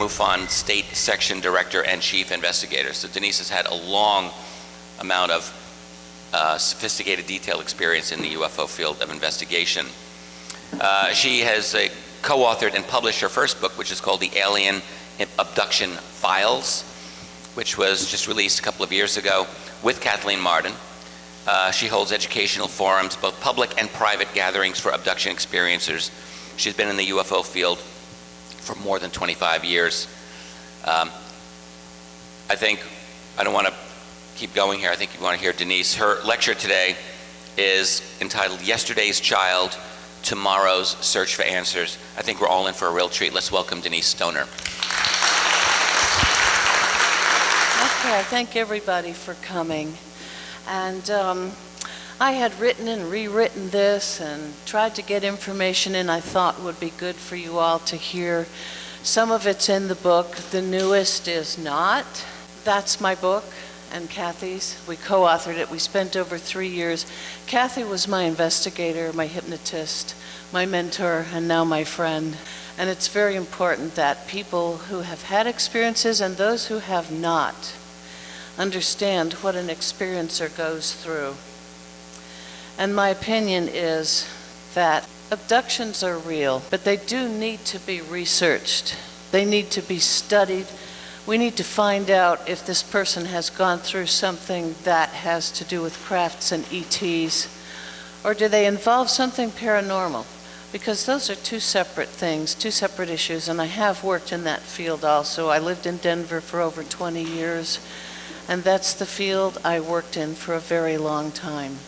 MUFON State Section Director and Chief Investigator. So Denise has had a long amount of sophisticated, detailed experience in the UFO field of investigation. She has co-authored and published her first book, which is called The Alien Abduction Files, which was just released a couple of years ago with Kathleen Marden. She holds educational forums, both public and private gatherings for abduction experiencers. She's been in the UFO field for more than 25 years. I don't want to keep going here. I think you want to hear Denise. Her lecture today is entitled Yesterday's Child, Tomorrow's Search for Answers. I think we're all in for a real treat. Let's welcome Denise Stoner. Okay, I thank everybody for coming. And I had written and rewritten this and tried to get information in I thought would be good for you all to hear. Some of it's in the book. The newest is not. That's my book and Kathy's. We co-authored it. We spent over 3 years. Kathy was my investigator, my hypnotist, my mentor, and now my friend. And it's very important that people who have had experiences and those who have not understand what an experiencer goes through. And my opinion is that abductions are real, but they do need to be researched. They need to be studied. We need to find out if this person has gone through something that has to do with crafts and ETs, or do they involve something paranormal? Because those are two separate things, two separate issues, and I have worked in that field also. I lived in Denver for over 20 years, and that's the field I worked in for a very long time.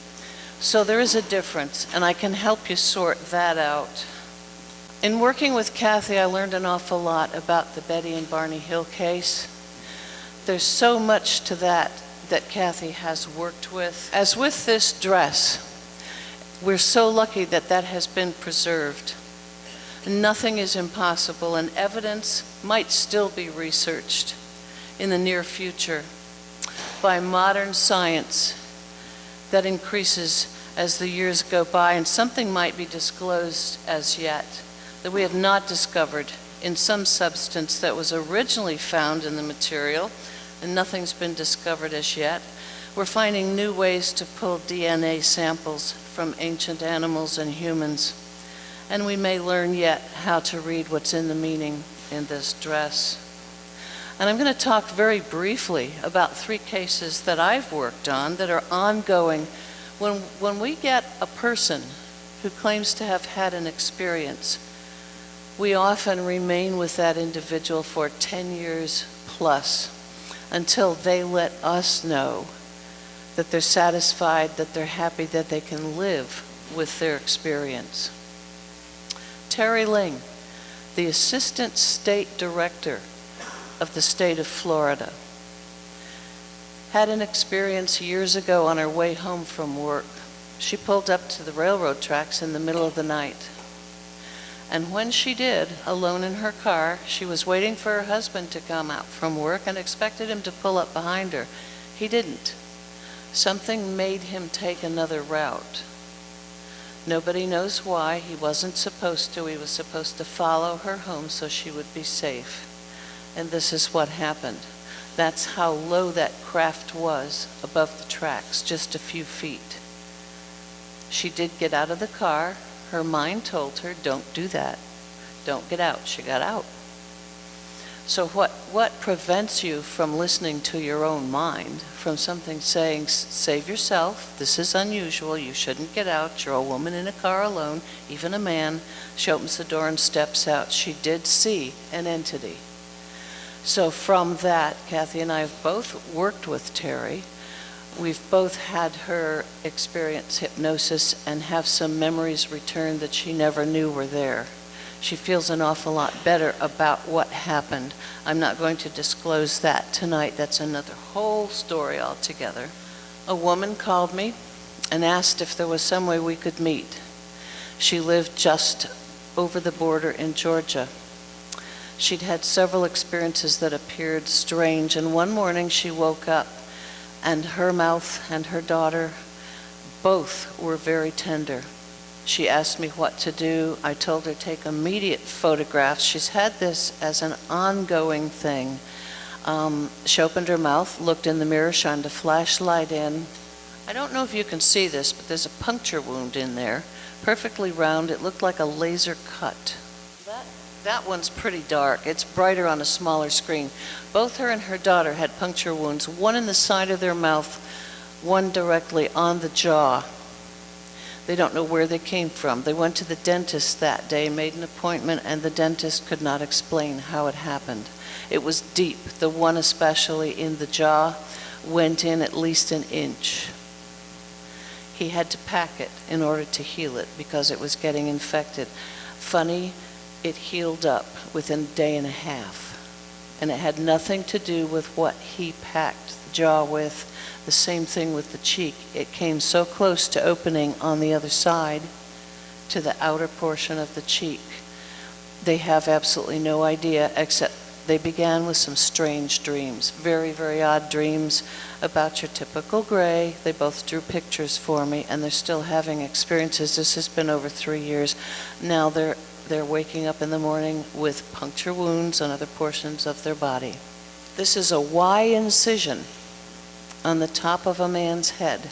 So there is a difference, and I can help you sort that out. In working with Kathy, I learned an awful lot about the Betty and Barney Hill case. There's so much to that Kathy has worked with. As with this dress, we're so lucky that that has been preserved. Nothing is impossible, and evidence might still be researched in the near future by modern science that increases as the years go by, and something might be disclosed as yet that we have not discovered in some substance that was originally found in the material, and nothing's been discovered as yet. We're finding new ways to pull DNA samples from ancient animals and humans, and we may learn yet how to read what's in the meaning in this dress. And I'm going to talk very briefly about 3 cases that I've worked on that are ongoing. When we get a person who claims to have had an experience, we often remain with that individual for 10 years plus until they let us know that they're satisfied, that they're happy, that they can live with their experience. Terry Ling, the Assistant State Director of the state of Florida, had an experience years ago on her way home from work. She pulled up to the railroad tracks in the middle of the night. And when she did, alone in her car, she was waiting for her husband to come out from work and expected him to pull up behind her. He didn't. Something made him take another route. Nobody knows why. He wasn't supposed to. He was supposed to follow her home so she would be safe. And this is what happened. That's how low that craft was above the tracks, just a few feet. She did get out of the car. Her mind told her, don't do that. Don't get out. She got out. So what prevents you from listening to your own mind, from something saying, save yourself, this is unusual, you shouldn't get out, you're a woman in a car alone, even a man. She opens the door and steps out. She did see an entity. So from that, Kathy and I have both worked with Terry. We've both had her experience hypnosis and have some memories returned that she never knew were there. She feels an awful lot better about what happened. I'm not going to disclose that tonight. That's another whole story altogether. A woman called me and asked if there was some way we could meet. She lived just over the border in Georgia. She'd had several experiences that appeared strange, and one morning she woke up and her mouth and her daughter both were very tender. She asked me what to do. I told her take immediate photographs. She's had this as an ongoing thing. She opened her mouth, looked in the mirror, shined a flashlight in. I don't know if you can see this, but there's a puncture wound in there, perfectly round. It looked like a laser cut. That one's pretty dark. It's brighter on a smaller screen. Both her and her daughter had puncture wounds, one in the side of their mouth, one directly on the jaw. They don't know where they came from. They went to the dentist that day, made an appointment, and the dentist could not explain how it happened. It was deep. The one especially in the jaw went in at least an inch. He had to pack it in order to heal it because it was getting infected. Funny, it healed up within a day and a half. And it had nothing to do with what he packed the jaw with. The same thing with the cheek. It came so close to opening on the other side to the outer portion of the cheek. They have absolutely no idea, except they began with some strange dreams, very, very odd dreams about your typical gray. They both drew pictures for me, and they're still having experiences. This has been over 3 years. Now they're waking up in the morning with puncture wounds on other portions of their body. This is a Y incision on the top of a man's head.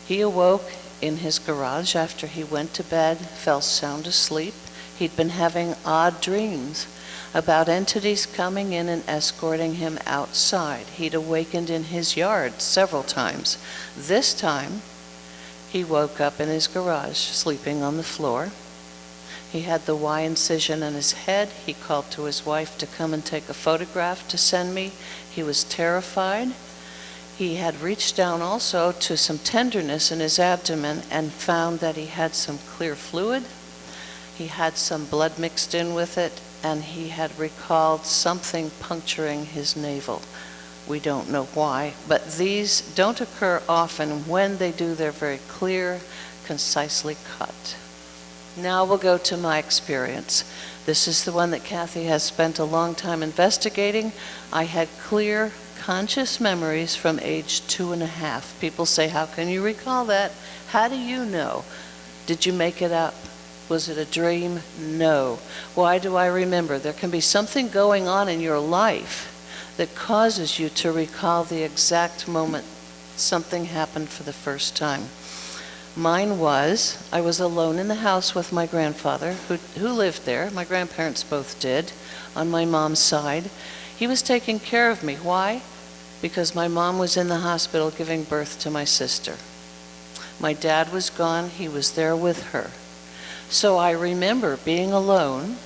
He awoke in his garage after he went to bed, fell sound asleep. He'd been having odd dreams about entities coming in and escorting him outside. He'd awakened in his yard several times. This time, he woke up in his garage, sleeping on the floor. He had the Y incision on his head. He called to his wife to come and take a photograph to send me. He was terrified. He had reached down also to some tenderness in his abdomen and found that he had some clear fluid. He had some blood mixed in with it, and he had recalled something puncturing his navel. We don't know why, but these don't occur often. When they do, they're very clear, concisely cut. Now we'll go to my experience. This is the one that Kathy has spent a long time investigating. I had clear, conscious memories from age 2.5. People say, how can you recall that? How do you know? Did you make it up? Was it a dream? No. Why do I remember? There can be something going on in your life that causes you to recall the exact moment something happened for the first time. Mine was, I was alone in the house with my grandfather, who lived there. My grandparents both did, on my mom's side. He was taking care of me. Why? Because my mom was in the hospital giving birth to my sister. My dad was gone. He was there with her. So I remember being alone,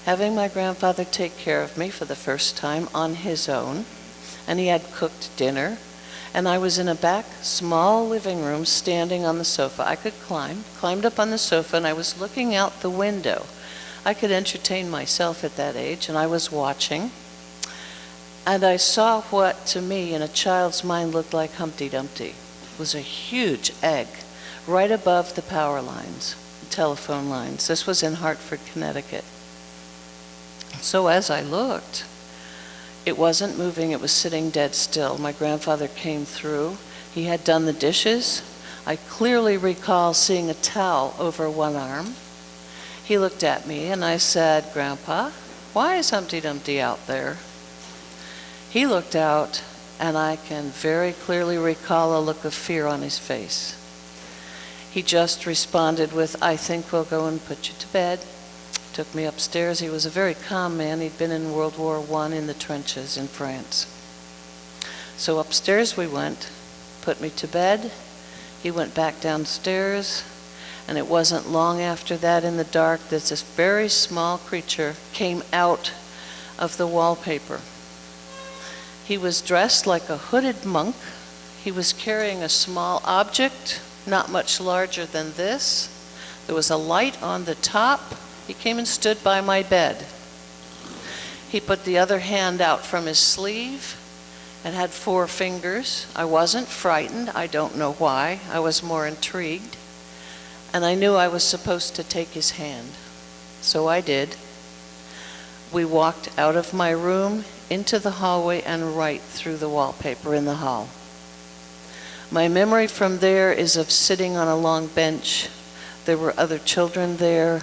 having my grandfather take care of me for the first time on his own, and he had cooked dinner. And I was in a back, small living room, standing on the sofa. I could climbed up on the sofa, and I was looking out the window. I could entertain myself at that age, and I was watching. And I saw what, to me, in a child's mind, looked like Humpty Dumpty. It was a huge egg right above the power lines, the telephone lines. This was in Hartford, Connecticut. So as I looked, it wasn't moving, it was sitting dead still. My grandfather came through. He had done the dishes. I clearly recall seeing a towel over one arm. He looked at me and I said, Grandpa, why is Humpty Dumpty out there? He looked out, and I can very clearly recall a look of fear on his face. He just responded with, I think we'll go and put you to bed. Took me upstairs. He was a very calm man. He'd been in World War I in the trenches in France. So upstairs we went, put me to bed. He went back downstairs, and it wasn't long after that in the dark that this very small creature came out of the wallpaper. He was dressed like a hooded monk. He was carrying a small object, not much larger than this. There was a light on the top. He came and stood by my bed. He put the other hand out from his sleeve and had 4 fingers. I wasn't frightened. I don't know why. I was more intrigued. And I knew I was supposed to take his hand. So I did. We walked out of my room into the hallway and right through the wallpaper in the hall. My memory from there is of sitting on a long bench There were other children there,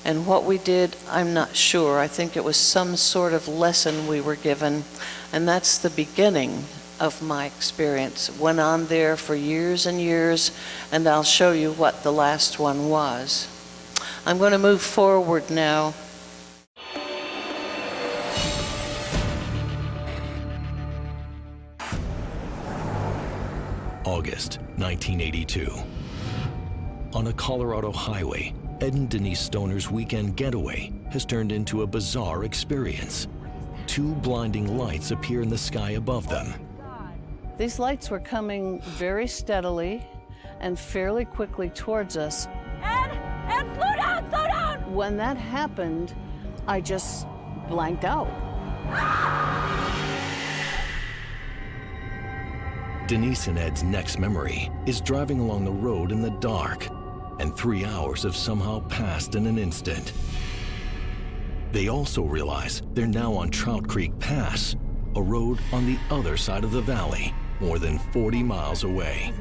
and what we did, I'm not sure. I think it was some sort of lesson we were given, and that's the beginning of my experience. Went on there for years and years, and I'll show you what the last one was. I'm going to move forward now. August 1982. On a Colorado highway, Ed and Denise Stoner's weekend getaway has turned into a bizarre experience. Two blinding lights appear in the sky above them. These lights were coming very steadily and fairly quickly towards us. Ed, slow down, slow down! When that happened, I just blanked out. Denise and Ed's next memory is driving along the road in the dark, and 3 hours have somehow passed in an instant. They also realize they're now on Trout Creek Pass, a road on the other side of the valley, more than 40 miles away.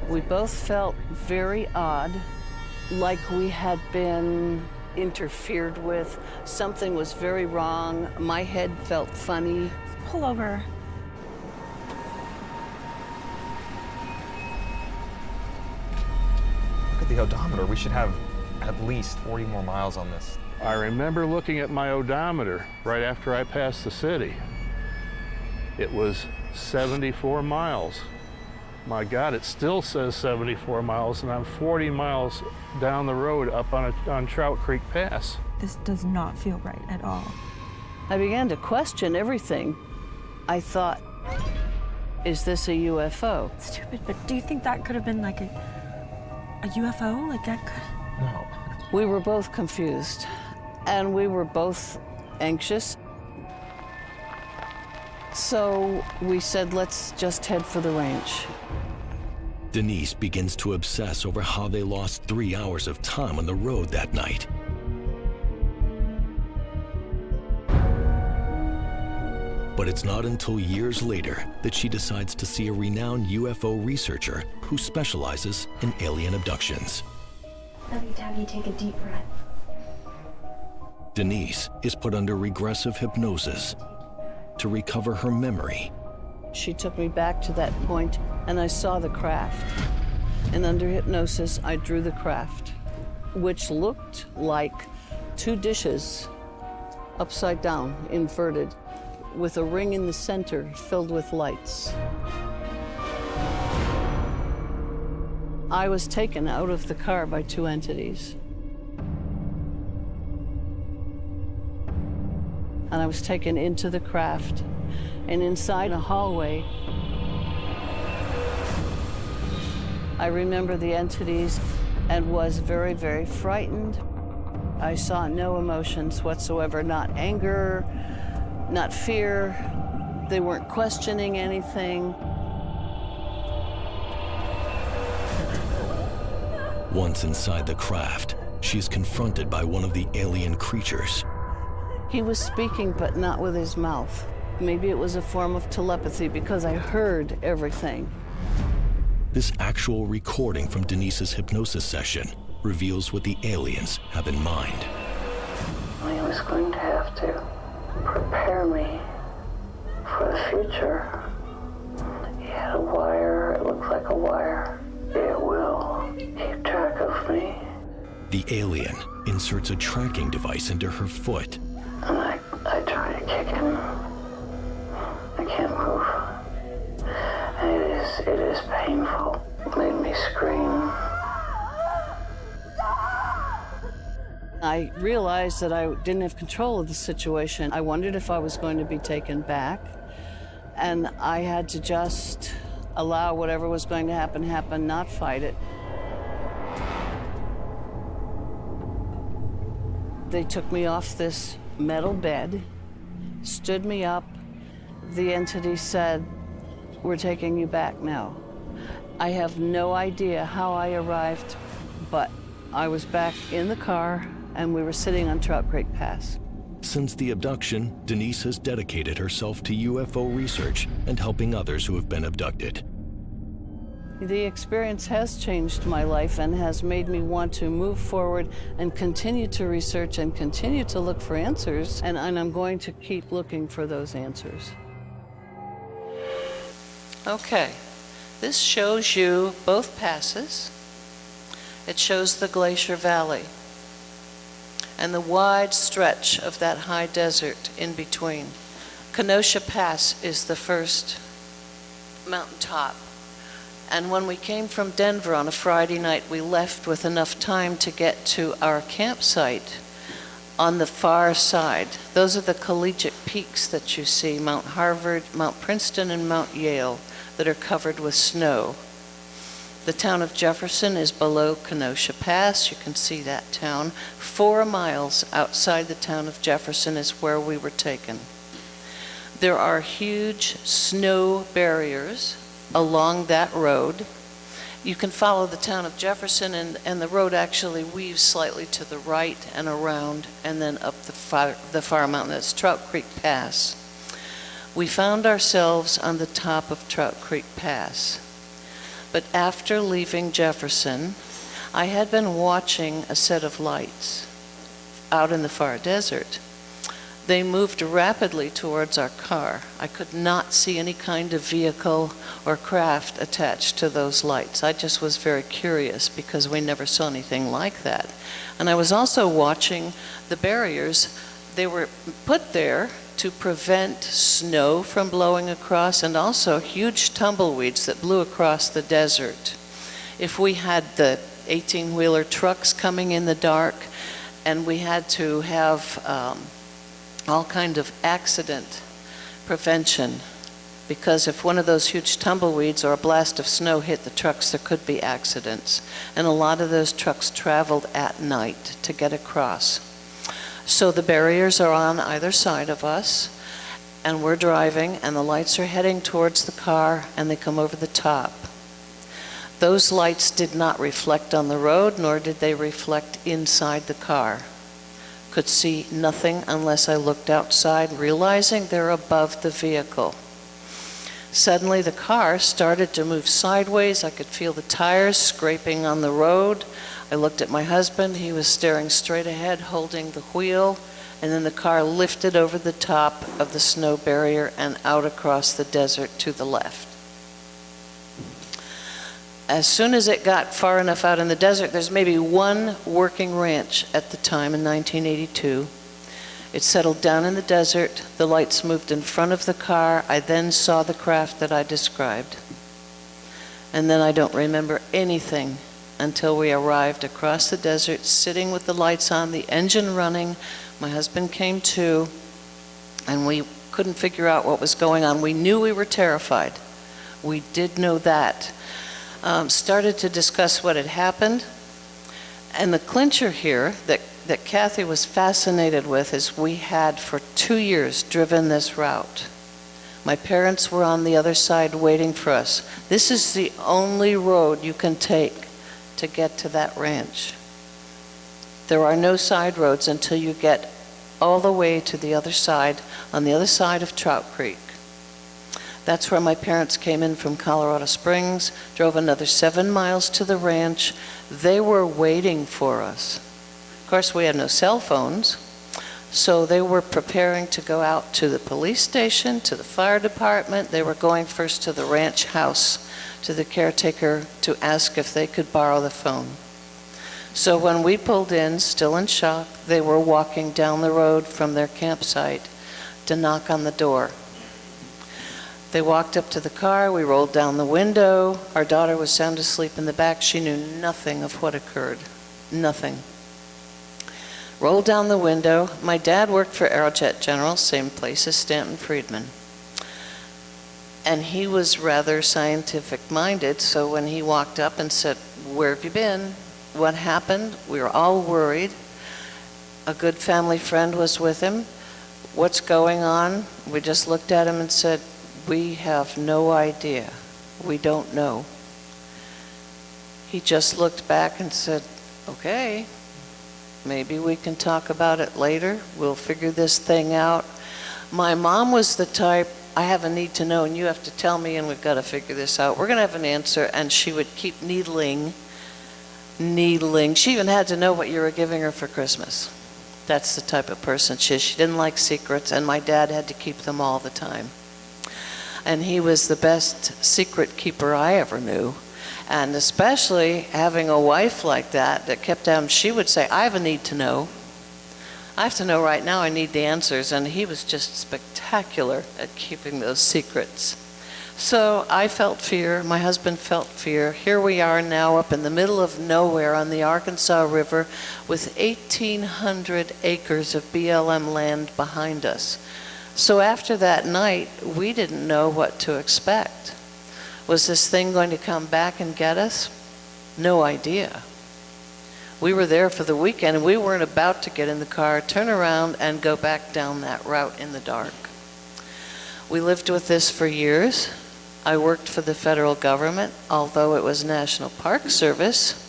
We both felt very odd, like we had been interfered with. Something was very wrong. My head felt funny. Pull over. Look at the odometer. We should have at least 40 more miles on this. I remember looking at my odometer right after I passed the city. It was 74 miles. My God, it still says 74 miles, and I'm 40 miles down the road up on Trout Creek Pass. This does not feel right at all. I began to question everything. I thought, is this a UFO? Stupid, but do you think that could have been like a UFO? Like that could... No. We were both confused, and we were both anxious. So we said, let's just head for the ranch. Denise begins to obsess over how they lost 3 hours of time on the road that night. But it's not until years later that she decides to see a renowned UFO researcher who specializes in alien abductions. Every time you take a deep breath. Denise is put under regressive hypnosis to recover her memory. She took me back to that point, and I saw the craft. And under hypnosis, I drew the craft, which looked like two dishes upside down, inverted, with a ring in the center filled with lights. I was taken out of the car by two entities. And I was taken into the craft, and inside a hallway, I remember the entities and was very, very frightened. I saw no emotions whatsoever, not anger, not fear. They weren't questioning anything. Once inside the craft, she's confronted by one of the alien creatures. He was speaking, but not with his mouth. Maybe it was a form of telepathy because I heard everything. This actual recording from Denise's hypnosis session reveals what the aliens have in mind. He was going to have to prepare me for the future. He had a wire, it looked like a wire. It will keep track of me. The alien inserts a tracking device into her foot. And I try to kick him. I can't move. And it is painful. It made me scream. I realized that I didn't have control of the situation. I wondered if I was going to be taken back. And I had to just allow whatever was going to happen, not fight it. They took me off this metal bed, stood me up. The entity said, "We're taking you back now." I have no idea how I arrived, but I was back in the car and we were sitting on Trout Creek Pass. Since the abduction, Denise has dedicated herself to UFO research and helping others who have been abducted. The experience has changed my life and has made me want to move forward and continue to research and continue to look for answers, and I'm going to keep looking for those answers. Okay, this shows you both passes. It shows the Glacier Valley and the wide stretch of that high desert in between. Kenosha Pass is the first mountaintop. And when we came from Denver on a Friday night, we left with enough time to get to our campsite on the far side. Those are the collegiate peaks that you see, Mount Harvard, Mount Princeton, and Mount Yale, that are covered with snow. The town of Jefferson is below Kenosha Pass. You can see that town. 4 miles outside the town of Jefferson is where we were taken. There are huge snow barriers along that road. You can follow the town of Jefferson, and the road actually weaves slightly to the right and around and then up the far mountain. That's Trout Creek Pass. We found ourselves on the top of Trout Creek Pass. But after leaving Jefferson, I had been watching a set of lights out in the far desert. They moved rapidly towards our car. I could not see any kind of vehicle or craft attached to those lights. I just was very curious because we never saw anything like that. And I was also watching the barriers. They were put there to prevent snow from blowing across, and also huge tumbleweeds that blew across the desert. If we had the 18-wheeler trucks coming in the dark, and we had to have all kind of accident prevention, because if one of those huge tumbleweeds or a blast of snow hit the trucks, there could be accidents. And a lot of those trucks traveled at night to get across. So the barriers are on either side of us, and we're driving, and the lights are heading towards the car, and they come over the top. Those lights did not reflect on the road, nor did they reflect inside the car. Could see nothing unless I looked outside, realizing they're above the vehicle. Suddenly the car started to move sideways. I could feel the tires scraping on the road. I looked at my husband. He was staring straight ahead, holding the wheel, and then the car lifted over the top of the snow barrier and out across the desert to the left. As soon as it got far enough out in the desert, there's maybe one working ranch at the time in 1982. It settled down in the desert. The lights moved in front of the car. I then saw the craft that I described. And then I don't remember anything until we arrived across the desert, sitting with the lights on, the engine running. My husband came to, and we couldn't figure out what was going on. We knew we were terrified. We did know that. Started to discuss what had happened. And the clincher here that Kathy was fascinated with is we had for 2 years driven this route. My parents were on the other side waiting for us. This is the only road you can take to get to that ranch. There are no side roads until you get all the way to the other side, on the other side of Trout Creek. That's where my parents came in from Colorado Springs, drove another 7 miles to the ranch. They were waiting for us. Of course, we had no cell phones, so they were preparing to go out to the police station, to the fire department. They were going first to the ranch house, to the caretaker, to ask if they could borrow the phone. So when we pulled in, still in shock, they were walking down the road from their campsite to knock on the door. They walked up to the car. We rolled down the window. Our daughter was sound asleep in the back. She knew nothing of what occurred. Nothing. Rolled down the window. My dad worked for Aerojet General, same place as Stanton Friedman. And he was rather scientific-minded, so when he walked up and said, "Where have you been? What happened?" We were all worried. A good family friend was with him. "What's going on?" We just looked at him and said, "We have no idea. We don't know." He just looked back and said, "Okay, maybe we can talk about it later. We'll figure this thing out." My mom was the type I have a need to know, and you have to tell me, and we've got to figure this out. We're going to have an answer. And she would keep needling. She even had to know what you were giving her for Christmas. That's the type of person she is. She didn't like secrets, and my dad had to keep them all the time. And he was the best secret keeper I ever knew. And especially having a wife like that kept on, she would say, I have a need to know. I have to know right now, I need the answers. And he was just spectacular at keeping those secrets. So I felt fear, my husband felt fear. Here we are now up in the middle of nowhere on the Arkansas River with 1,800 acres of BLM land behind us. So after that night, we didn't know what to expect. Was this thing going to come back and get us? No idea. We were there for the weekend, and we weren't about to get in the car, turn around, and go back down that route in the dark. We lived with this for years. I worked for the federal government, although it was National Park Service.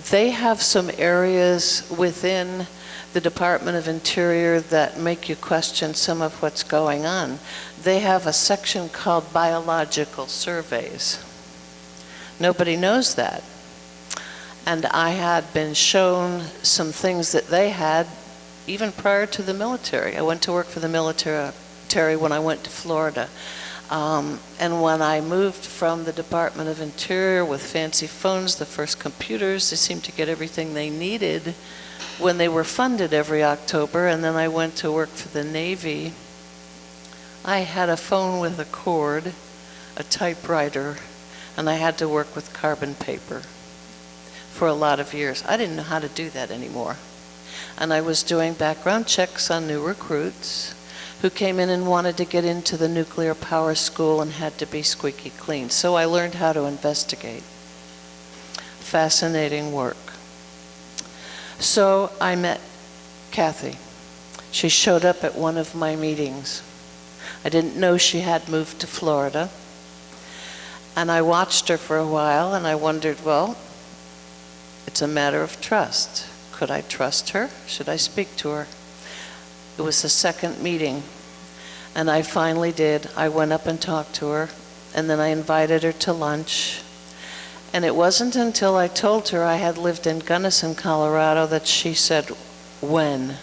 They have some areas within the Department of Interior that make you question some of what's going on. They have a section called biological surveys. Nobody knows that. And I had been shown some things that they had even prior to the military. I went to work for the military when I went to Florida. And when I moved from the Department of Interior with fancy phones, the first computers, they seemed to get everything they needed when they were funded every October. And then I went to work for the Navy. I had a phone with a cord, a typewriter, and I had to work with carbon paper for a lot of years. I didn't know how to do that anymore. And I was doing background checks on new recruits who came in and wanted to get into the nuclear power school and had to be squeaky clean. So I learned how to investigate. Fascinating work. So I met Kathy. She showed up at one of my meetings. I didn't know she had moved to Florida. And I watched her for a while, and I wondered, well, it's a matter of trust. Could I trust her? Should I speak to her? It was the second meeting, and I finally did. I went up and talked to her, and then I invited her to lunch. And it wasn't until I told her I had lived in Gunnison, Colorado, that she said, when?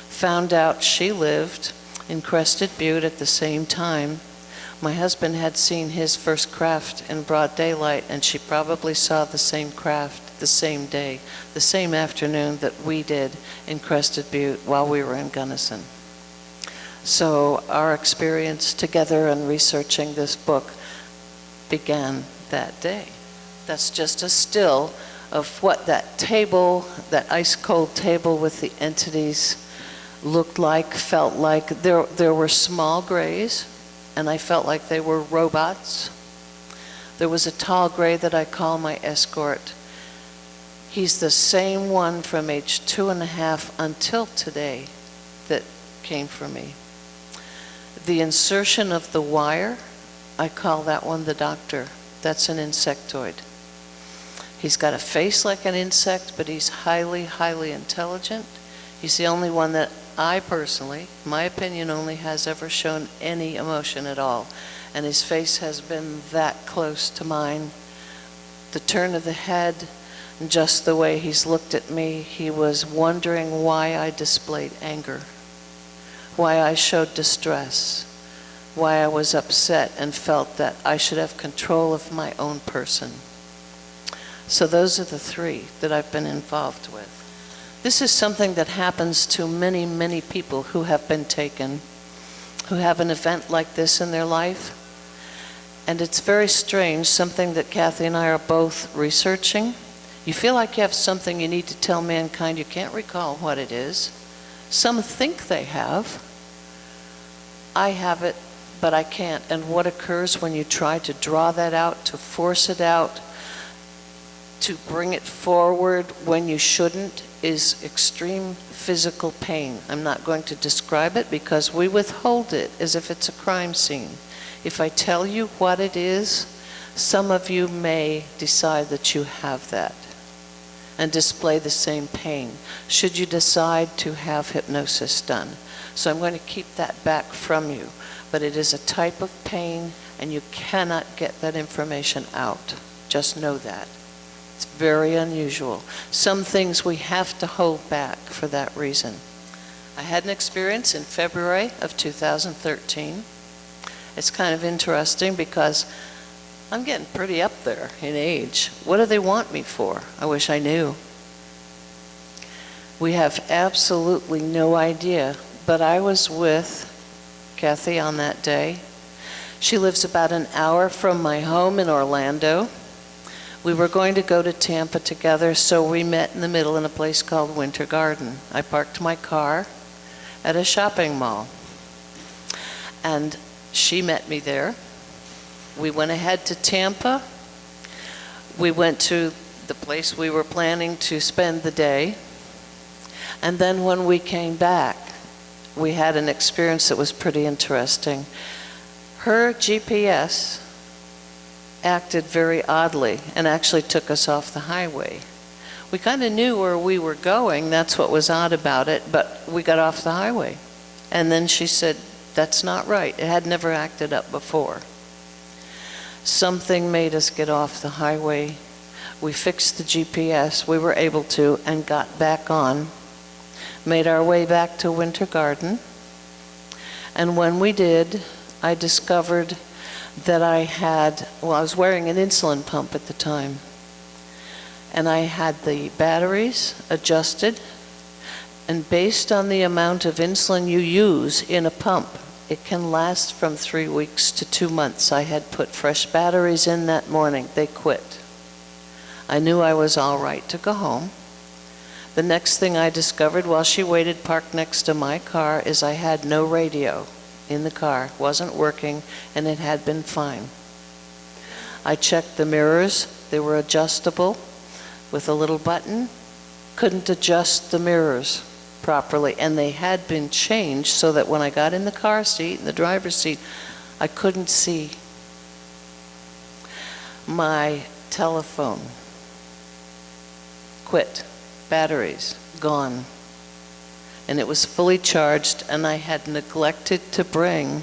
Found out she lived in Crested Butte at the same time. My husband had seen his first craft in broad daylight, and she probably saw the same craft the same day, the same afternoon that we did in Crested Butte while we were in Gunnison. So our experience together in researching this book began that day. That's just a still of what that table, that ice-cold table with the entities looked like, felt like. There were small grays, and I felt like they were robots. There was a tall gray that I call my escort. He's the same one from age 2.5 until today that came for me. The insertion of the wire, I call that one the doctor. That's an insectoid. He's got a face like an insect, but he's highly, highly intelligent. He's the only one that I personally, my opinion only, has ever shown any emotion at all. And his face has been that close to mine. The turn of the head, just the way he's looked at me, he was wondering why I displayed anger, why I showed distress, why I was upset and felt that I should have control of my own person. So those are the three that I've been involved with. This is something that happens to many, many people who have been taken, who have an event like this in their life. And it's very strange, something that Kathy and I are both researching. You feel like you have something you need to tell mankind. You can't recall what it is. Some think they have. I have it, but I can't. And what occurs when you try to draw that out, to force it out, to bring it forward when you shouldn't, is extreme physical pain. I'm not going to describe it because we withhold it as if it's a crime scene. If I tell you what it is, some of you may decide that you have that and display the same pain, should you decide to have hypnosis done. So I'm going to keep that back from you. but it is a type of pain, and you cannot get that information out. Just know that. It's very unusual. Some things we have to hold back for that reason. I had an experience in February of 2013. It's kind of interesting because I'm getting pretty up there in age. What do they want me for? I wish I knew. We have absolutely no idea, but I was with Kathy on that day. She lives about an hour from my home in Orlando. We were going to go to Tampa together, so we met in the middle in a place called Winter Garden. I parked my car at a shopping mall, and she met me there. We went ahead to Tampa. We went to the place we were planning to spend the day, and then when we came back, we had an experience that was pretty interesting. Her GPS acted very oddly and actually took us off the highway. We kind of knew where we were going, that's what was odd about it, but we got off the highway. And then she said, that's not right. It had never acted up before. Something made us get off the highway. We fixed the GPS, we were able to, and got back on. Made our way back to Winter Garden. And when we did, I discovered that I was wearing an insulin pump at the time. And I had the batteries adjusted, and based on the amount of insulin you use in a pump, it can last from 3 weeks to 2 months. I had put fresh batteries in that morning. They quit. I knew I was all right to go home. The next thing I discovered while she waited parked next to my car is I had no radio in the car. It wasn't working, and it had been fine. I checked the mirrors. They were adjustable with a little button. Couldn't adjust the mirrors properly, and they had been changed so that when I got in the car seat, in the driver's seat, I couldn't see. My telephone quit. Batteries gone. And it was fully charged, and I had neglected to bring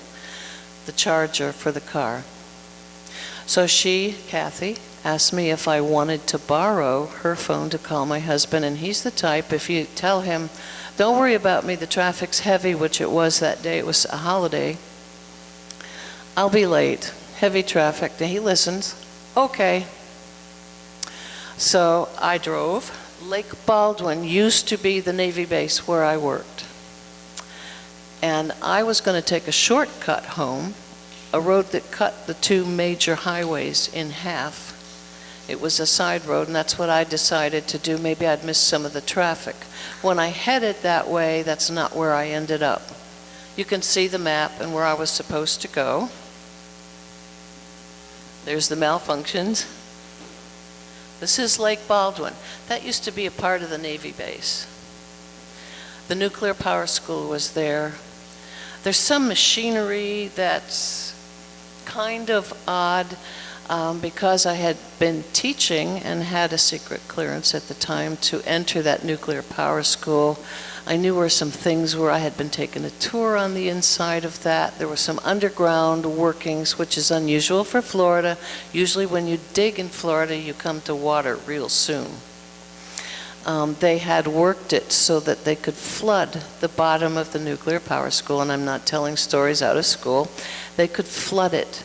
the charger for the car. So she, Kathy, asked me if I wanted to borrow her phone to call my husband, and he's the type, if you tell him, don't worry about me, the traffic's heavy, which it was that day, it was a holiday, I'll be late, heavy traffic, and he listens, okay. So I drove. Lake Baldwin used to be the Navy base where I worked. And I was going to take a shortcut home, a road that cut the two major highways in half. It was a side road, and that's what I decided to do. Maybe I'd miss some of the traffic. When I headed that way, that's not where I ended up. You can see the map and where I was supposed to go. There's the malfunctions. This is Lake Baldwin. That used to be a part of the Navy base. The nuclear power school was there. There's some machinery that's kind of odd because I had been teaching and had a secret clearance at the time to enter that nuclear power school. I knew where some things were. I had been taking a tour on the inside of that. There were some underground workings, which is unusual for Florida. Usually when you dig in Florida, you come to water real soon. They had worked it so that they could flood the bottom of the nuclear power school, and I'm not telling stories out of school. They could flood it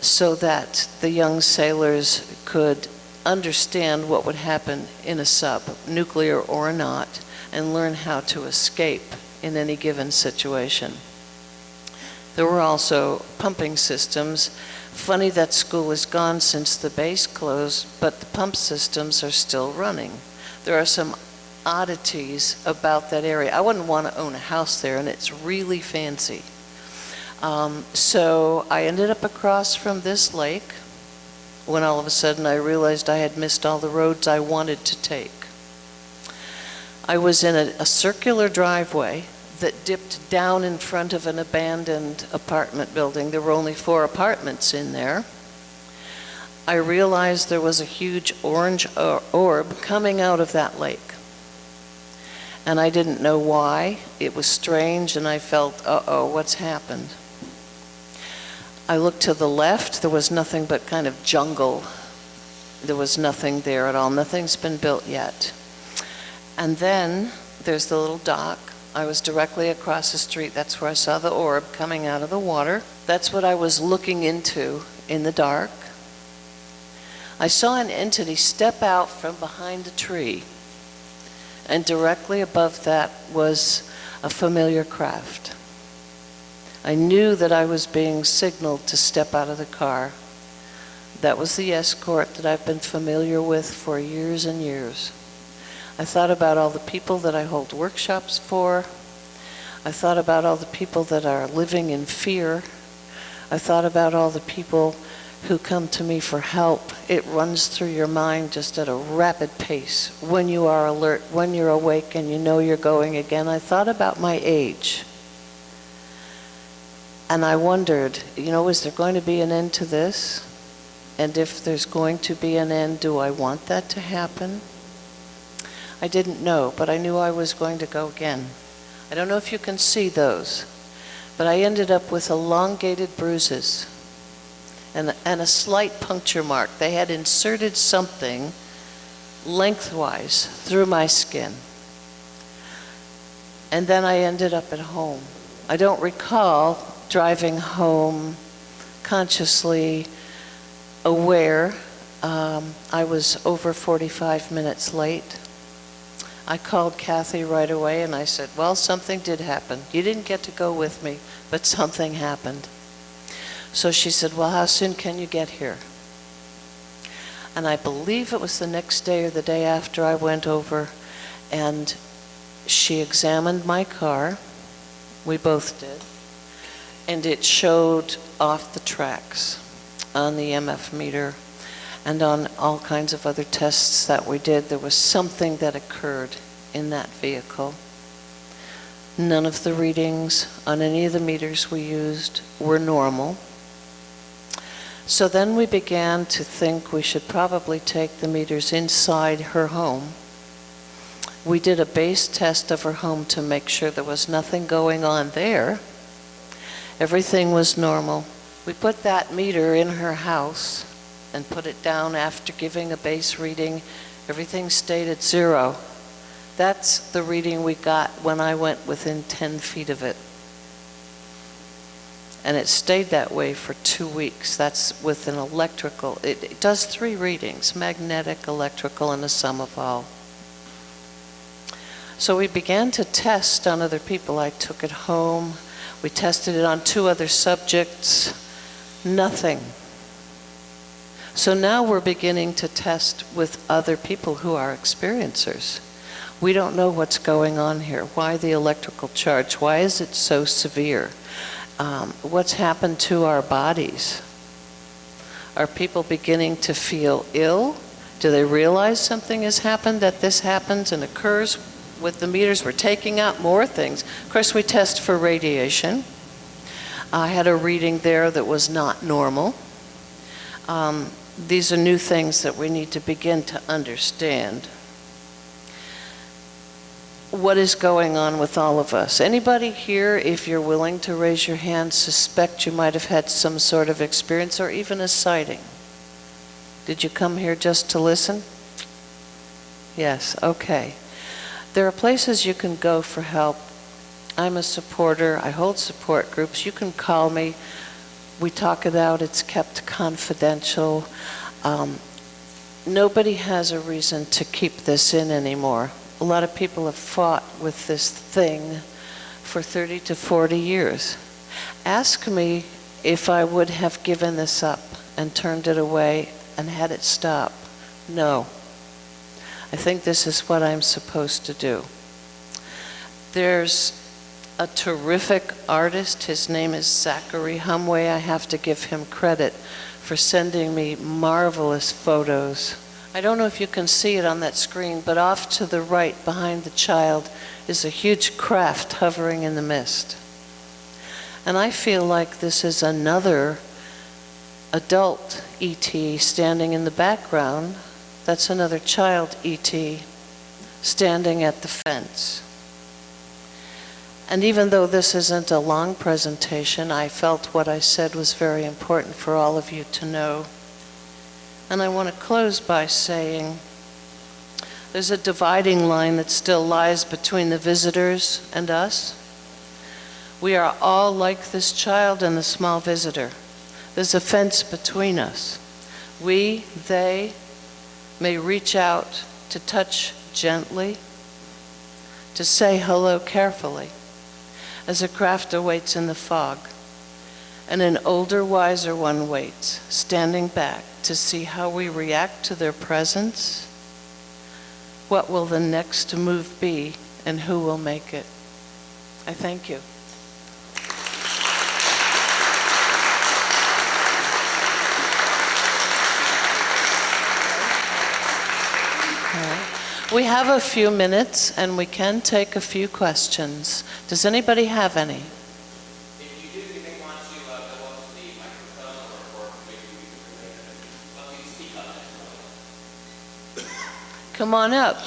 so that the young sailors could understand what would happen in a sub, nuclear or not, and learn how to escape in any given situation. There were also pumping systems. Funny that school is gone since the base closed, but the pump systems are still running. There are some oddities about that area. I wouldn't want to own a house there, and it's really fancy. So I ended up across from this lake when all of a sudden I realized I had missed all the roads I wanted to take. I was in a circular driveway that dipped down in front of an abandoned apartment building. There were only 4 apartments in there. I realized there was a huge orange orb coming out of that lake. And I didn't know why. It was strange, and I felt, uh-oh, what's happened? I looked to the left, there was nothing but kind of jungle. There was nothing there at all. Nothing's been built yet. And then there's the little dock. I was directly across the street. That's where I saw the orb coming out of the water. That's what I was looking into in the dark. I saw an entity step out from behind a tree, and directly above that was a familiar craft. I knew that I was being signaled to step out of the car. That was the escort that I've been familiar with for years and years. I thought about all the people that I hold workshops for. I thought about all the people that are living in fear. I thought about all the people who come to me for help. It runs through your mind just at a rapid pace when you are alert, when you're awake and you know you're going again. I thought about my age. And I wondered, is there going to be an end to this? And if there's going to be an end, do I want that to happen? I didn't know, but I knew I was going to go again. I don't know if you can see those, but I ended up with elongated bruises and a slight puncture mark. They had inserted something lengthwise through my skin. And then I ended up at home. I don't recall driving home consciously aware. I was over 45 minutes late. I called Kathy right away and I said, well, something did happen. You didn't get to go with me, but something happened. So she said, well, how soon can you get here? And I believe it was the next day or the day after I went over, and she examined my car. We both did. And it showed off the tracks on the MF meter and on all kinds of other tests that we did. There was something that occurred in that vehicle. None of the readings on any of the meters we used were normal. So then we began to think we should probably take the meters inside her home. We did a base test of her home to make sure there was nothing going on there. Everything was normal. We put that meter in her house and put it down after giving a base reading. Everything stayed at 0. That's the reading we got when I went within 10 feet of it. And it stayed that way for 2 weeks. That's with an electrical. It does 3 readings, magnetic, electrical, and a sum of all. So we began to test on other people. I took it home. We tested it on 2 other subjects. Nothing. So now we're beginning to test with other people who are experiencers. We don't know what's going on here. Why the electrical charge? Why is it so severe? What's happened to our bodies? Are people beginning to feel ill? Do they realize something has happened, that this happens and occurs with the meters? We're taking out more things. Of course, we test for radiation. I had a reading there that was not normal. These are new things that we need to begin to understand. What is going on with all of us? Anybody here, if you're willing to raise your hand, suspect you might have had some sort of experience or even a sighting? Did you come here just to listen? Yes, okay. There are places you can go for help. I'm a supporter. I hold support groups. You can call me. We talk it out. It's kept confidential. Nobody has a reason to keep this in anymore. A lot of people have fought with this thing for 30 to 40 years. Ask me if I would have given this up and turned it away and had it stop. No. I think this is what I'm supposed to do. There's a terrific artist. His name is Zachary Humway. I have to give him credit for sending me marvelous photos. I don't know if you can see it on that screen, but off to the right behind the child is a huge craft hovering in the mist. And I feel like this is another adult ET standing in the background. That's another child ET standing at the fence. And even though this isn't a long presentation, I felt what I said was very important for all of you to know. And I want to close by saying there's a dividing line that still lies between the visitors and us. We are all like this child and the small visitor. There's a fence between us. We, they, may reach out to touch gently, to say hello carefully, as a craft awaits in the fog, and an older, wiser one waits, standing back to see how we react to their presence. What will the next move be, and who will make it? I thank you. We have a few minutes, and we can take a few questions. Does anybody have any? If you do, you may want to go up to the microphone, or maybe we can speak up. Come on up.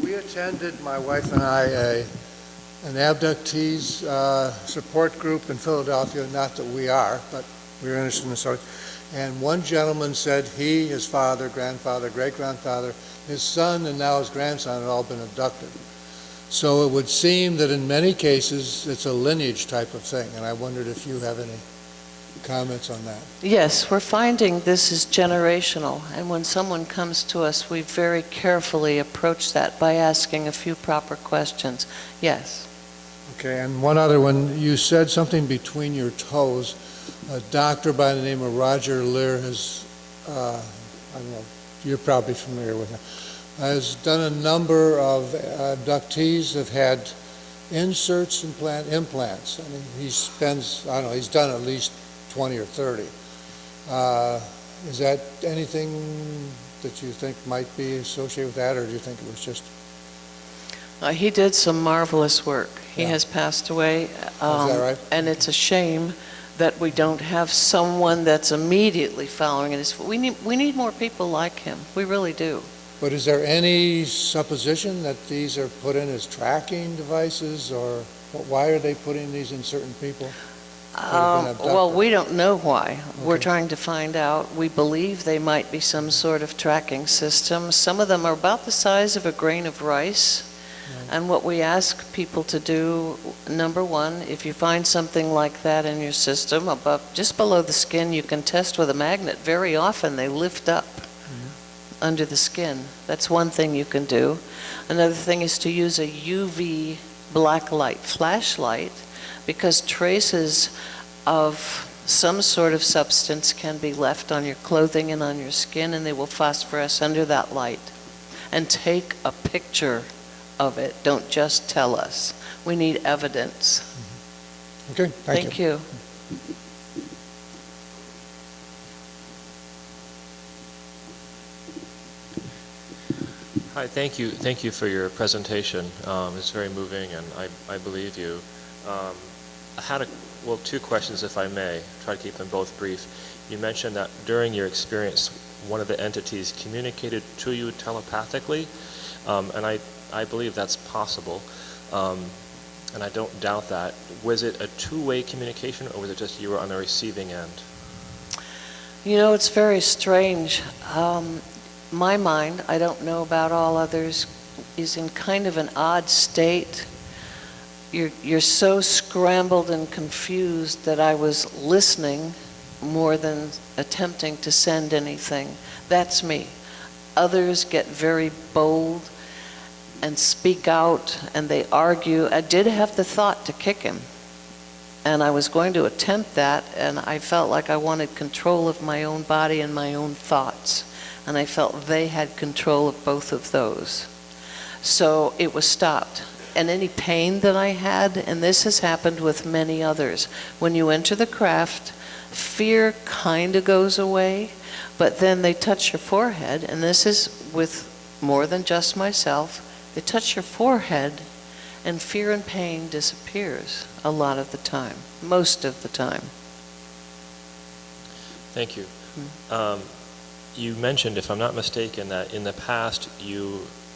We attended, my wife and I, an abductees support group in Philadelphia. Not that we are, but we were interested in the story. And one gentleman said he, his father, grandfather, great-grandfather, his son, and now his grandson had all been abducted. So it would seem that in many cases it's a lineage type of thing, and I wondered if you have any comments on that. Yes, we're finding this is generational, and when someone comes to us, we very carefully approach that by asking a few proper questions. Yes. Okay, and one other one. You said something between your toes. A doctor by the name of Roger Lear has, I don't know, you're probably familiar with him, has done a number of abductees have had inserts, implants. I mean, he spends, I don't know, he's done at least 20 or 30. Is that anything that you think might be associated with that, or do you think it was just... He did some marvelous work. He has passed away. Is that right? And it's a shame that we don't have someone that's immediately following it. We need more people like him. We really do. But is there any supposition that these are put in as tracking devices, or why are they putting these in certain people? Well, we don't know why. Okay. We're trying to find out. We believe they might be some sort of tracking system. Some of them are about the size of a grain of rice. Right. And what we ask people to do, number one, if you find something like that in your system, just below the skin, you can test with a magnet. Very often they lift up under the skin. That's one thing you can do. Another thing is to use a UV black light flashlight, because traces of some sort of substance can be left on your clothing and on your skin, and they will phosphoresce under that light. And take a picture of it. Don't just tell us. We need evidence. Okay, thank you. Hi, thank you. Thank you for your presentation. It's very moving, and I believe you. I had two questions, if I may. Try to keep them both brief. You mentioned that during your experience, one of the entities communicated to you telepathically, and I believe that's possible, and I don't doubt that. Was it a two-way communication, or was it just you were on the receiving end? You know, it's very strange. My mind, I don't know about all others, is in kind of an odd state. You're so scrambled and confused that I was listening more than attempting to send anything. That's me. Others get very bold and speak out, and they argue. I did have the thought to kick him, and I was going to attempt that, and I felt like I wanted control of my own body and my own thoughts, and I felt they had control of both of those. So it was stopped. And any pain that I had, and this has happened with many others, when you enter the craft, fear kind of goes away, but then they touch your forehead, and this is with more than just myself. They touch your forehead, and fear and pain disappears a lot of the time, most of the time. Thank you. You mentioned, if I'm not mistaken, that in the past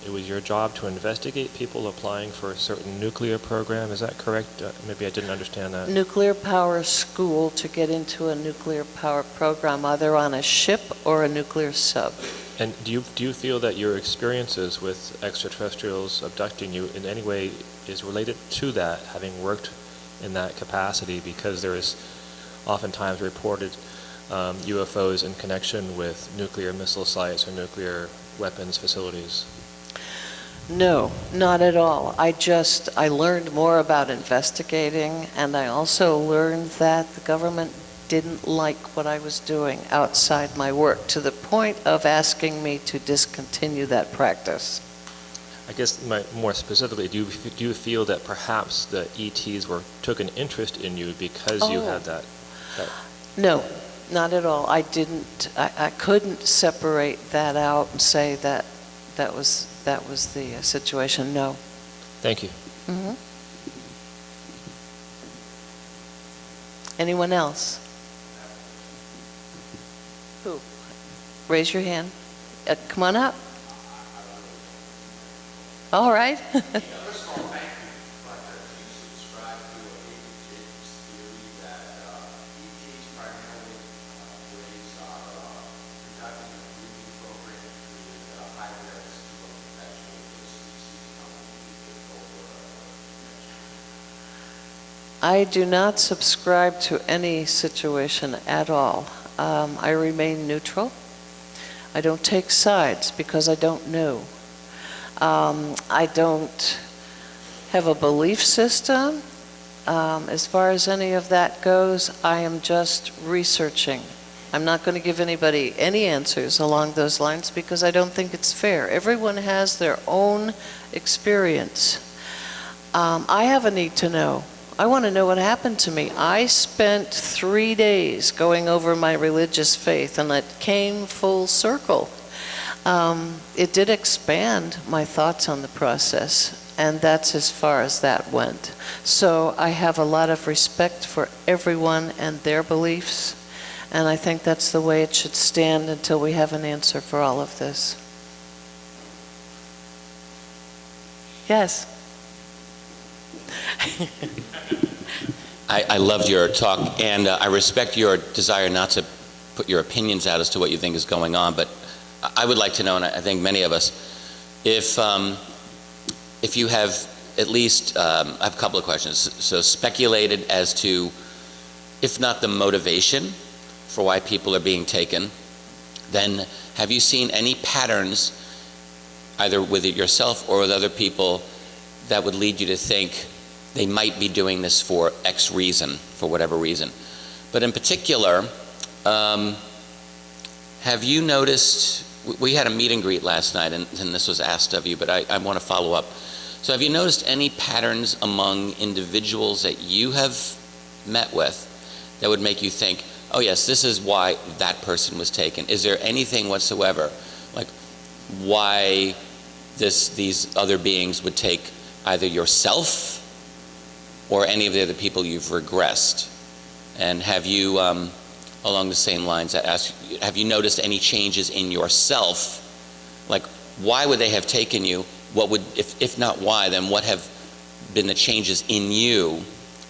it was your job to investigate people applying for a certain nuclear program. Is that correct? Maybe I didn't understand that. Nuclear power school to get into a nuclear power program, either on a ship or a nuclear sub. And do you feel that your experiences with extraterrestrials abducting you in any way is related to that, having worked in that capacity? Because there is oftentimes reported UFOs in connection with nuclear missile sites or nuclear weapons facilities. No, not at all. I learned more about investigating, and I also learned that the government didn't like what I was doing outside my work, to the point of asking me to discontinue that practice. I guess more specifically, do you feel that perhaps the ETs took an interest in you because you had that? No, not at all. I couldn't separate that out and say that was the situation. No. Thank you. Mm-hmm. Anyone else? Who? Raise your hand. Come on up. All right. I do not subscribe to any situation at all. I remain neutral. I don't take sides because I don't know. I don't have a belief system. As far as any of that goes, I am just researching. I'm not going to give anybody any answers along those lines because I don't think it's fair. Everyone has their own experience. I have a need to know. I want to know what happened to me. I spent 3 days going over my religious faith, and it came full circle. It did expand my thoughts on the process, and that's as far as that went. So I have a lot of respect for everyone and their beliefs, and I think that's the way it should stand until we have an answer for all of this. Yes? I loved your talk, and I respect your desire not to put your opinions out as to what you think is going on, but I would like to know, and I think many of us, if you have at least, I have a couple of questions, so speculated as to, if not the motivation for why people are being taken, then have you seen any patterns, either with it yourself or with other people, that would lead you to think they might be doing this for X reason, for whatever reason? But in particular, have you noticed, we had a meet and greet last night, and this was asked of you, but I want to follow up. So have you noticed any patterns among individuals that you have met with that would make you think, oh yes, this is why that person was taken? Is there anything whatsoever, like why these other beings would take either yourself or any of the other people you've regressed? And have you, along the same lines, have you noticed any changes in yourself? Like, why would they have taken you? What would, if not why, then what have been the changes in you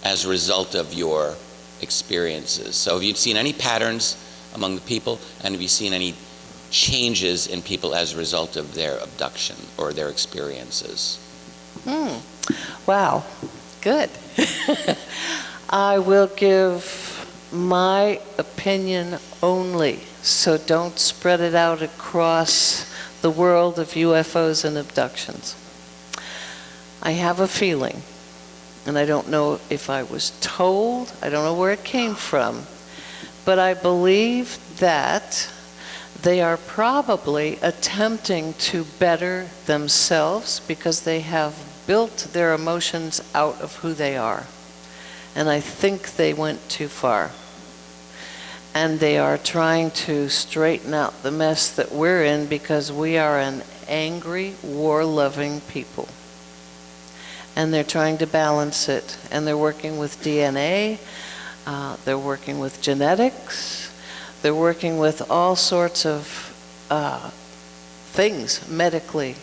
as a result of your experiences? So have you seen any patterns among the people, and have you seen any changes in people as a result of their abduction or their experiences? Wow, good. I will give my opinion only, so don't spread it out across the world of UFOs and abductions. I have a feeling, and I don't know if I was told, I don't know where it came from, but I believe that they are probably attempting to better themselves because they have built their emotions out of who they are. And I think they went too far. And they are trying to straighten out the mess that we're in because we are an angry, war-loving people. and they're trying to balance it. And they're working with DNA, they're working with genetics, they're working with all sorts of things medically,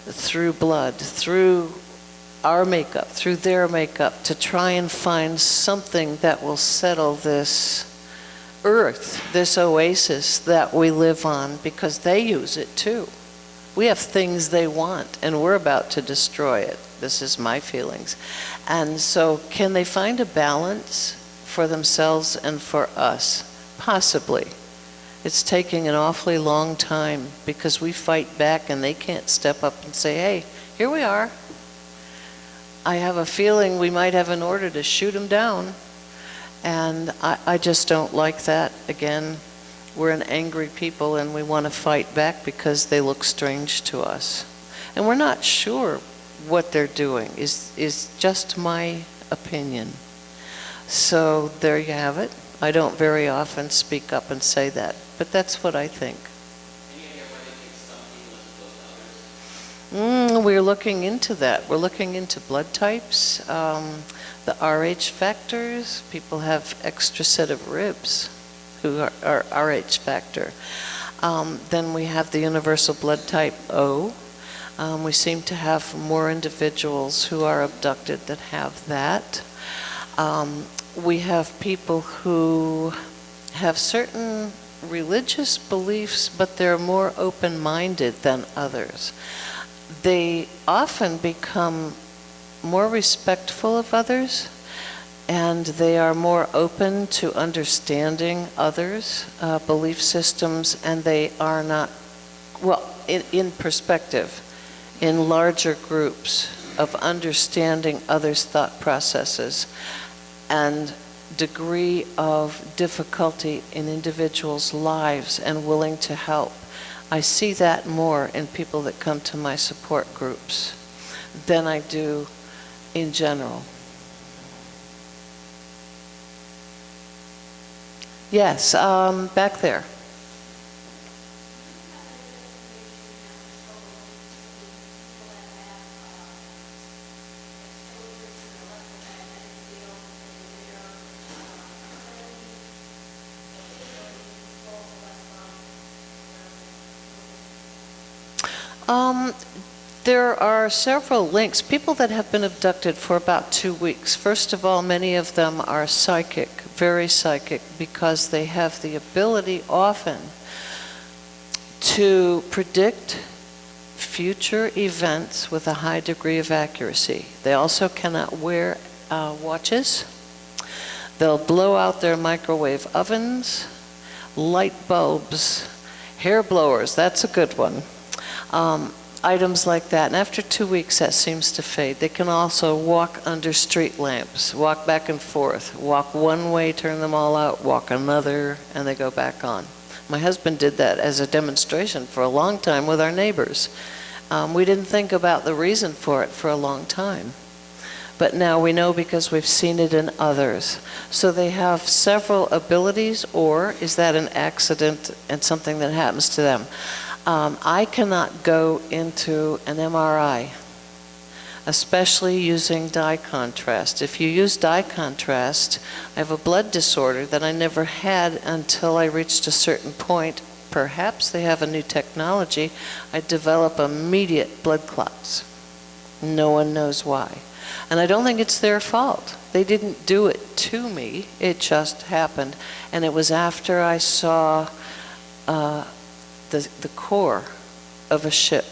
through blood, through our makeup, through their makeup, to try and find something that will settle this earth, this oasis that we live on, because they use it too. We have things they want, and we're about to destroy it. This is my feelings. And so can they find a balance for themselves and for us? Possibly. It's taking an awfully long time because we fight back and they can't step up and say, hey, here we are. I have a feeling we might have an order to shoot them down. And I just don't like that. Again, we're an angry people and we want to fight back because they look strange to us. And we're not sure what they're doing, is just my opinion. So there you have it. I don't very often speak up and say that, but that's what I think. We're looking into that. We're looking into blood types, the RH factors. People have extra set of ribs who are RH factor. Then we have the universal blood type O. We seem to have more individuals who are abducted that have that. We have people who have certain religious beliefs, but they're more open-minded than others. They often become more respectful of others, and they are more open to understanding others' belief systems, and they are not, well, in perspective, in larger groups of understanding others' thought processes and degree of difficulty in individuals' lives and willing to help. I see that more in people that come to my support groups than I do in general. Yes, back there. There are several links. People that have been abducted for about 2 weeks. First of all, many of them are psychic, very psychic, because they have the ability often to predict future events with a high degree of accuracy. They also cannot wear watches. They'll blow out their microwave ovens, light bulbs, hair blowers, that's a good one. Items like that. And after 2 weeks, that seems to fade. They can also walk under street lamps, walk back and forth, walk one way, turn them all out, walk another, and they go back on. My husband did that as a demonstration for a long time with our neighbors. We didn't think about the reason for it for a long time. But now we know because we've seen it in others. So they have several abilities, or is that an accident and something that happens to them? I cannot go into an MRI, especially using dye contrast. If you use dye contrast, I have a blood disorder that I never had until I reached a certain point. Perhaps they have a new technology. I develop immediate blood clots. No one knows why. And I don't think it's their fault. They didn't do it to me. It just happened. And it was after I saw the core of a ship,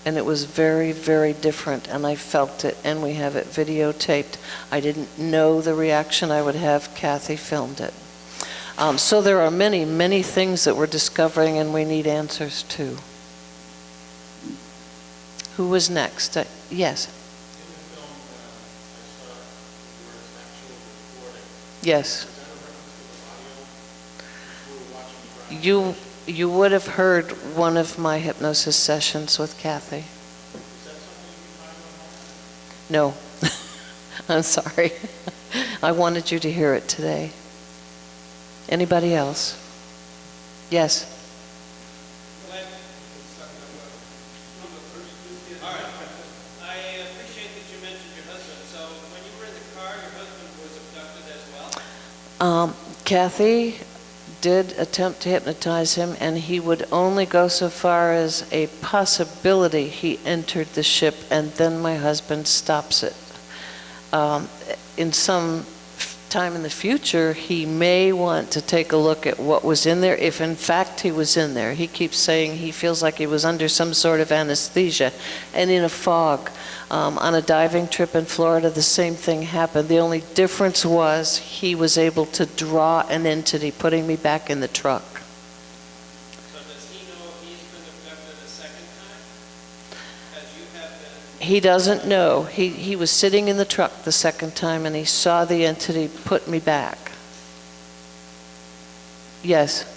and it was very, very different, and I felt it, and we have it videotaped. I didn't know the reaction I would have. Kathy filmed it. So there are many, many things that we're discovering and we need answers to. Who was next? Yes. Yes. You would have heard one of my hypnosis sessions with Kathy. No. I'm sorry. I wanted you to hear it today. Anybody else? Yes. I appreciate Kathy did attempt to hypnotize him, and he would only go so far as a possibility he entered the ship, and then my husband stops it. In some time in the future, he may want to take a look at what was in there, if in fact he was in there. He keeps saying he feels like he was under some sort of anesthesia and in a fog. On a diving trip in Florida, the same thing happened. The only difference was he was able to draw an entity, putting me back in the truck. So does he know if he's been abducted a second time? As you have been? He doesn't know. He was sitting in the truck the second time, and he saw the entity put me back. Yes.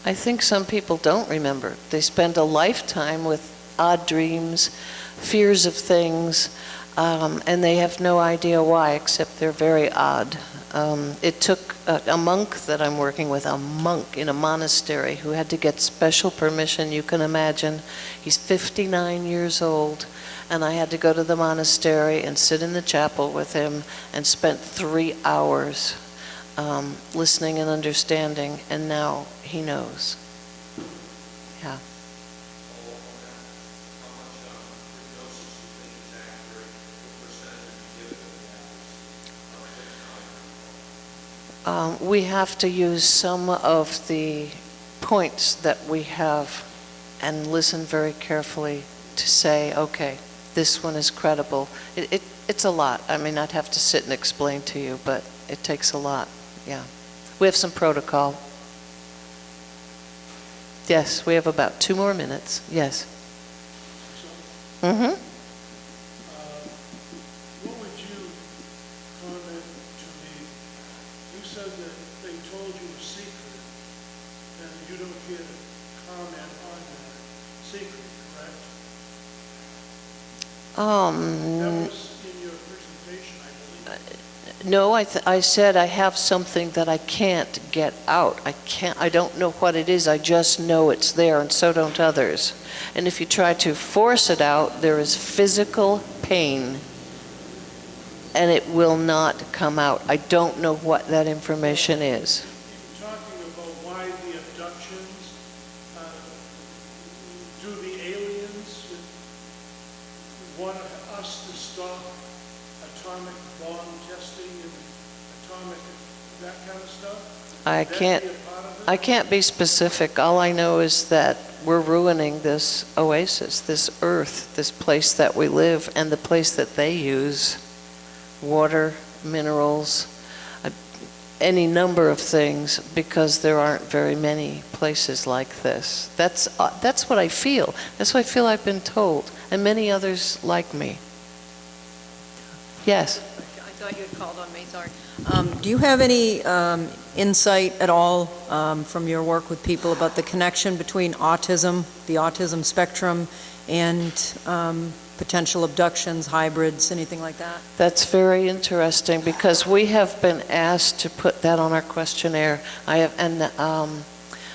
I think some people don't remember. They spend a lifetime with odd dreams, fears of things, and they have no idea why, except they're very odd. It took a monk that I'm working with, a monk in a monastery, who had to get special permission, you can imagine. He's 59 years old, and I had to go to the monastery and sit in the chapel with him and spent 3 hours listening and understanding, and now he knows. Yeah. We have to use some of the points that we have and listen very carefully to say, okay, this one is credible. It's a lot. I mean, I'd have to sit and explain to you, but it takes a lot. Yeah. We have some protocol. Yes, we have about 2 more minutes. Yes. Mm-hmm. What would you comment to me? You said that they told you a secret, and you don't get a comment on that secret, correct? That was in your presentation, I believe. No, I said I have something that I can't get out. I don't know what it is, I just know it's there, and so don't others. And if you try to force it out, there is physical pain, and it will not come out. I don't know what that information is. You're talking about why the abductions, do the aliens want us to stop atomic bomb testing and atomic, that kind of stuff? I can't be specific. All I know is that we're ruining this oasis, this earth, this place that we live, and the place that they use. Water, minerals, any number of things, because there aren't very many places like this. That's what I feel. That's what I feel I've been told, and many others like me. Yes. I thought you had called on me, sorry. Do you have any insight at all from your work with people about the connection between autism, the autism spectrum, and potential abductions, hybrids, anything like that? That's very interesting, because we have been asked to put that on our questionnaire.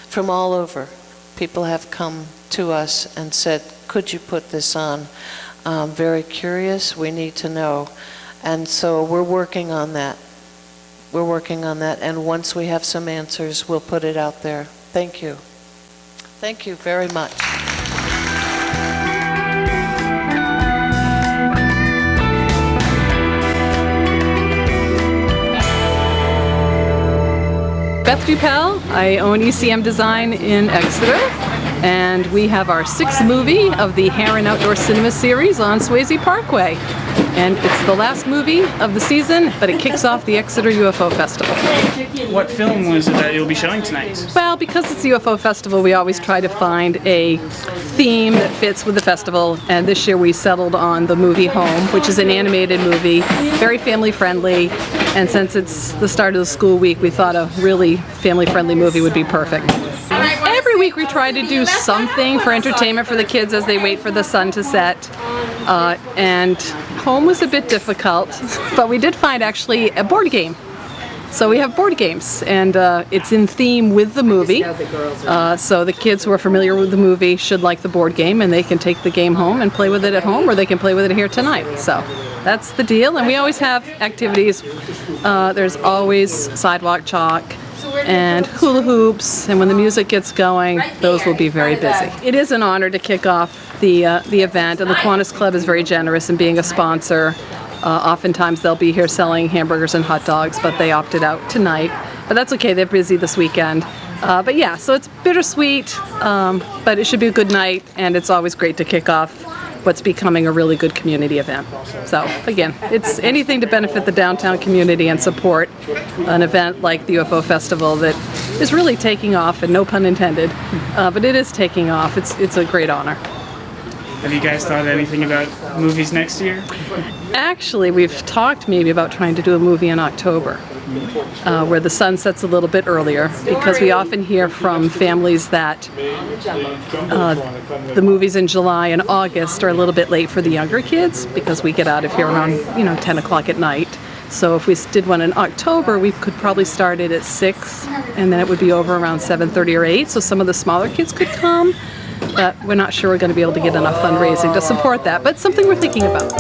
From all over, people have come to us and said, could you put this on? Very curious, we need to know. And so we're working on that. We're working on that, and once we have some answers, we'll put it out there. Thank you. Thank you very much. Beth Dupel. I own ECM Design in Exeter, and we have our 6th movie of the Heron Outdoor Cinema series on Swayze Parkway. And it's the last movie of the season, but it kicks off the Exeter UFO Festival. What film was it that you'll be showing tonight? Well, because it's the UFO Festival, we always try to find a theme that fits with the festival, and this year we settled on the movie Home, which is an animated movie, very family friendly, and since it's the start of the school week, we thought a really family friendly movie would be perfect. Everyone every week we try to do something for entertainment for the kids as they wait for the sun to set. And home was a bit difficult, but we did find actually a board game. So we have board games, and it's in theme with the movie. So the kids who are familiar with the movie should like the board game, and they can take the game home and play with it at home, or they can play with it here tonight. So that's the deal, and we always have activities. There's always sidewalk chalk and hula hoops, and when the music gets going, those will be very busy. It is an honor to kick off the event, and the Kiwanis Club is very generous in being a sponsor. Oftentimes they'll be here selling hamburgers and hot dogs, but they opted out tonight. But that's okay, they're busy this weekend. But yeah, so it's bittersweet, but it should be a good night, and it's always great to kick off what's becoming a really good community event. So again, it's anything to benefit the downtown community and support an event like the UFO Festival that is really taking off, and no pun intended, but it is taking off. It's a great honor. Have you guys thought anything about movies next year? Actually, we've talked maybe about trying to do a movie in October, where the sun sets a little bit earlier, because we often hear from families that the movies in July and August are a little bit late for the younger kids, because we get out of here around 10 o'clock at night. So if we did one in October, we could probably start it at 6, and then it would be over around 7:30 or 8, so some of the smaller kids could come. But we're not sure we're going to be able to get enough fundraising to support that, but it's something we're thinking about.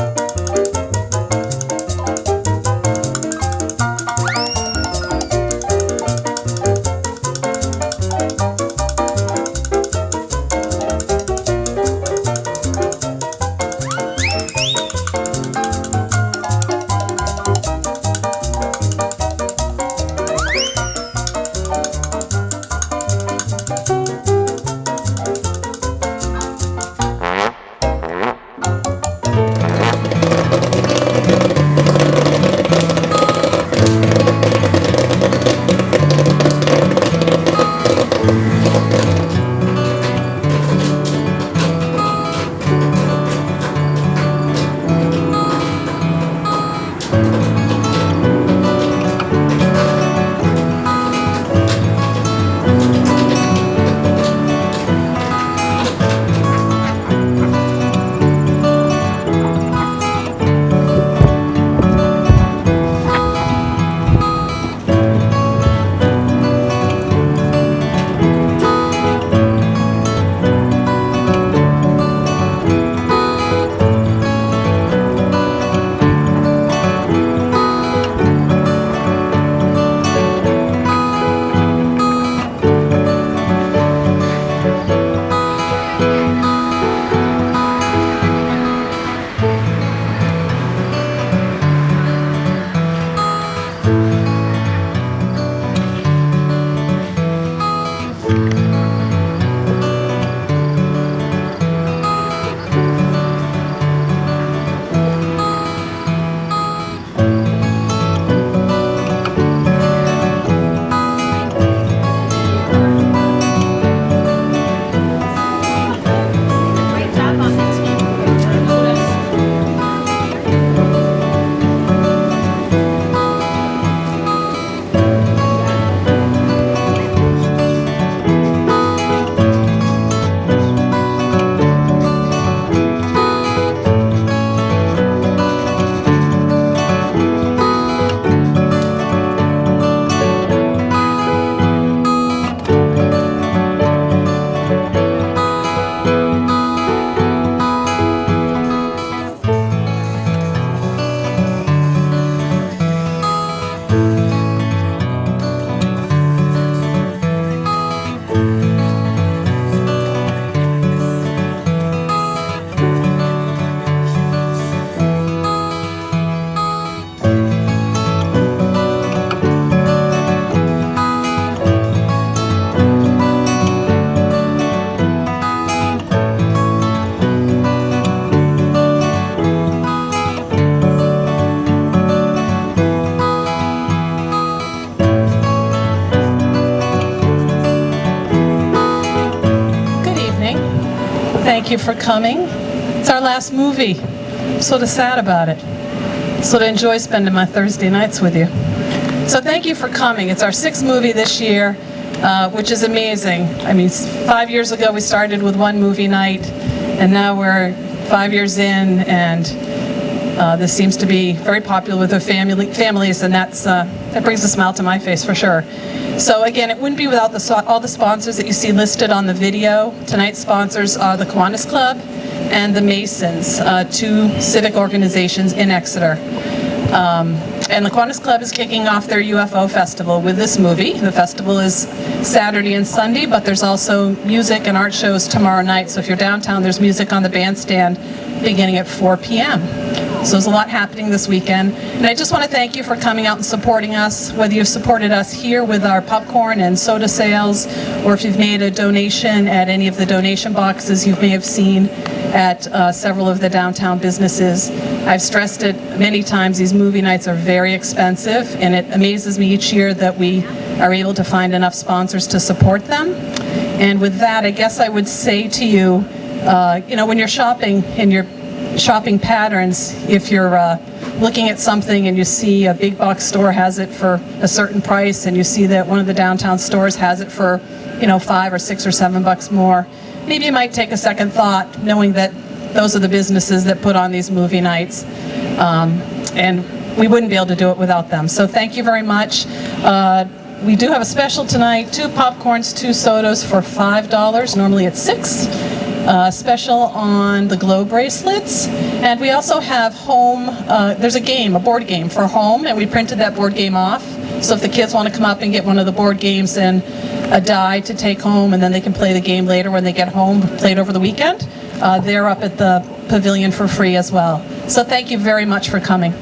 Thank you for coming. It's our last movie. I'm sort of sad about it. Sort of enjoy spending my Thursday nights with you. So thank you for coming. It's our 6th movie this year, which is amazing. I mean, 5 years ago we started with one movie night, and now we're 5 years in, and this seems to be very popular with the families, and that brings a smile to my face for sure. So again, it wouldn't be without all the sponsors that you see listed on the video. Tonight's sponsors are the Kiwanis Club and the Masons, two civic organizations in Exeter. And the Kiwanis Club is kicking off their UFO Festival with this movie. The festival is Saturday and Sunday, but there's also music and art shows tomorrow night. So if you're downtown, there's music on the bandstand beginning at 4 p.m. So there's a lot happening this weekend. And I just want to thank you for coming out and supporting us, whether you've supported us here with our popcorn and soda sales, or if you've made a donation at any of the donation boxes you may have seen at several of the downtown businesses. I've stressed it many times, these movie nights are very expensive, and it amazes me each year that we are able to find enough sponsors to support them. And with that, I guess I would say to you, when you're shopping in your shopping patterns, if you're looking at something and you see a big box store has it for a certain price, and you see that one of the downtown stores has it for, $5 or $6 or $7 more, maybe you might take a second thought, knowing that those are the businesses that put on these movie nights, and we wouldn't be able to do it without them. So thank you very much. We do have a special tonight, 2 popcorns, 2 sodas for $5. Normally it's $6. Special on the glow bracelets. And we also have home, there's a board game for home, and we printed that board game off. So if the kids want to come up and get one of the board games and a die to take home, and then they can play the game later when they get home, play it over the weekend, they're up at the pavilion for free as well. So thank you very much for coming.